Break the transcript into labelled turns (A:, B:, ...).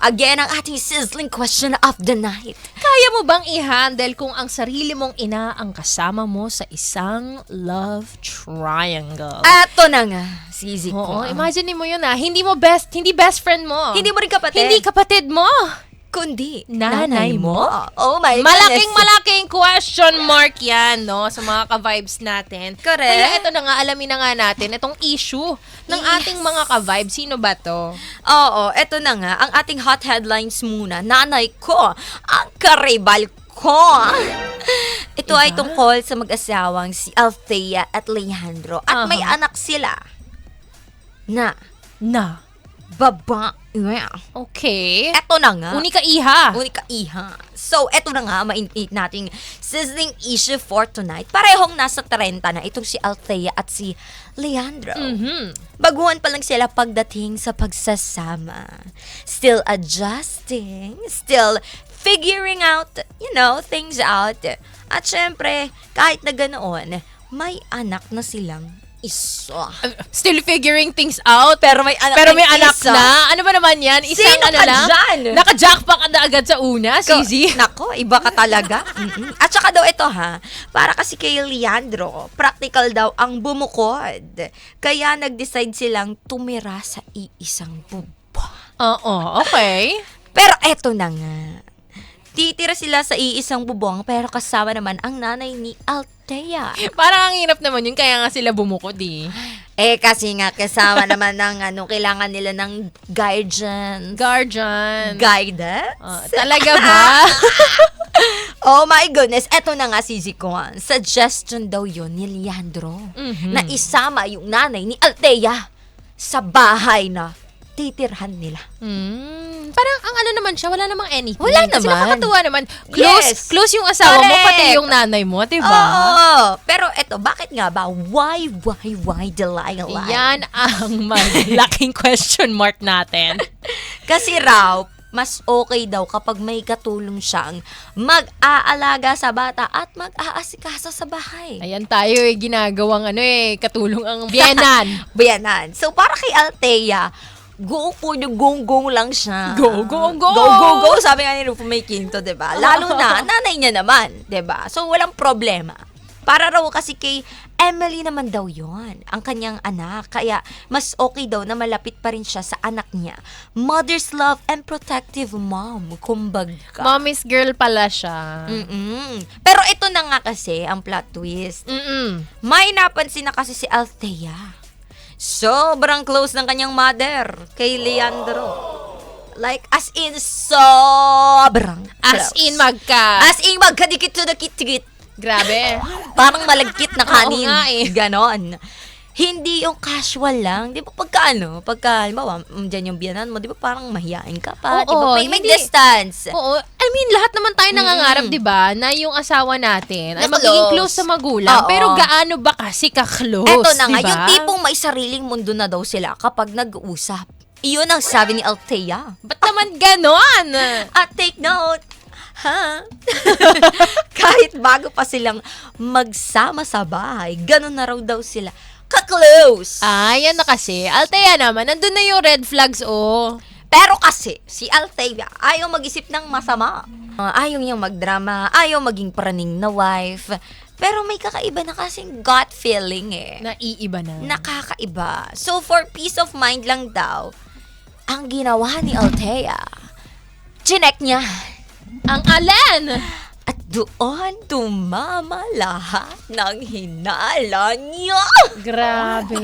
A: Again, ang ating sizzling question of the night.
B: Kaya mo bang i-handle kung ang sarili mong ina ang kasama mo sa isang love triangle?
A: Eto na nga, Sisi ko.
B: Oo, imagine mo yun hindi best friend mo.
A: Hindi mo rin kapatid.
B: Hindi kapatid mo.
A: Kundi,
B: Nanay mo.
A: Oh my
B: Malaking question mark yan, no? Sa mga ka-vibes natin.
A: Correct.
B: Kaya ito na nga, alamin na nga natin, itong issue ng
A: Yes.
B: ating mga ka-vibes. Sino ba to?
A: Oo, eto na nga, ang ating hot headlines muna. Nanay ko, ang karibal ko. Ito ay tungkol sa mag-asawang si Althea at Leandro. At may anak sila na babae.
B: Okay.
A: Eto na nga.
B: Unika iha.
A: Unika iha. So, eto na nga, mainit nating sizzling issue for tonight. Parehong nasa 30 na itong si Althea at si Leandro. Baguhan pa lang sila pagdating sa pagsasama. Still adjusting, still figuring out, things out. At syempre, kahit na ganoon, may anak na silang isa.
B: Still figuring things out.
A: Pero may anak isa.
B: Na. Ano ba naman yan? Isang
A: Sino
B: ano
A: ka
B: lang?
A: dyan?
B: Naka-jackpot ka na agad sa una, Sisi.
A: Nako, iba ka talaga. At saka daw ito para kasi kay Leandro, practical daw ang bumukod. Kaya nag-decide silang tumira sa iisang bubong.
B: Oo, okay.
A: Pero eto na nga. Titira sila sa iisang bubong pero kasama naman ang nanay ni Althea.
B: Parang ang hirap naman yun, kaya nga sila bumukod
A: Kasi nga kasama naman ng kailangan nila ng guidance. Guidance?
B: Talaga ba?
A: Oh my goodness, eto na nga Sisi ko. Suggestion daw yun ni Leandro na isama yung nanay ni Althea sa bahay na titirhan nila.
B: Parang ang ano naman siya, wala namang anything.
A: Wala
B: Kasi
A: naman.
B: nakakatuwa naman.
A: Yes.
B: Close yung asawa mo,
A: Correct.
B: pati yung nanay mo, diba?
A: Oo. Pero eto, bakit nga ba? Why Delilah?
B: Yan ang malaking question mark natin.
A: Kasi raw, mas okay daw kapag may katulong siyang mag-aalaga sa bata at mag-aasikaso sa bahay.
B: Ayan tayo ginagawang katulong ang biyenan.
A: Bayanan. So, para kay Althea, go for the gong-gong lang siya.
B: Go, go, go!
A: Go, go, go! Sabi nga ni Rufo May Quinto, diba? Lalo na, nanay niya naman, diba? So, walang problema. Para raw kasi kay Emily naman daw yon ang kanyang anak. Kaya, mas okay daw na malapit pa rin siya sa anak niya. Mother's love and protective mom, kumbaga.
B: Mommy's girl pala siya.
A: Pero ito na nga kasi, ang plot twist. May napansin na kasi si Althea. Sobrang close ng kanyang mother kay Leandro. Like, as in, sobrang
B: As
A: close.
B: in,
A: As in, magkadikit to the kit-kit.
B: Grabe.
A: Parang malagkit na kanin.
B: Oo nga
A: Ganon. Hindi yung casual lang. Di ba pagka, halimbawa, dyan yung biyanan mo, di ba parang mahihain ka pa? Di ba?
B: Oo,
A: May
B: hindi.
A: distance.
B: Oo. I mean, lahat naman tayo nangangarap, di ba, na yung asawa natin ay
A: Na
B: magiging
A: close.
B: close sa magulang.
A: Oo.
B: Pero gaano ba kasi ka-close,
A: Eto na nga,
B: diba?
A: yung tipong may sariling mundo na daw sila kapag nag-uusap. Iyon ang sabi ni Althea.
B: Ba't naman ganon?
A: At take note, kahit bago pa silang magsama sa bahay, ganun na raw daw sila ka-close.
B: Yan na kasi. Althea naman, nandun na yung red flags,
A: Pero kasi, si Althea ayaw mag-isip ng masama. Ayaw niyang magdrama, ayaw maging praning na wife. Pero may kakaiba na kasing gut feeling
B: Naiiba na.
A: Nakakaiba. So, for peace of mind lang daw, ang ginawa ni Althea, chinek niya.
B: Ang alin?
A: At doon tumama lahat ng hinala niya.
B: Grabe.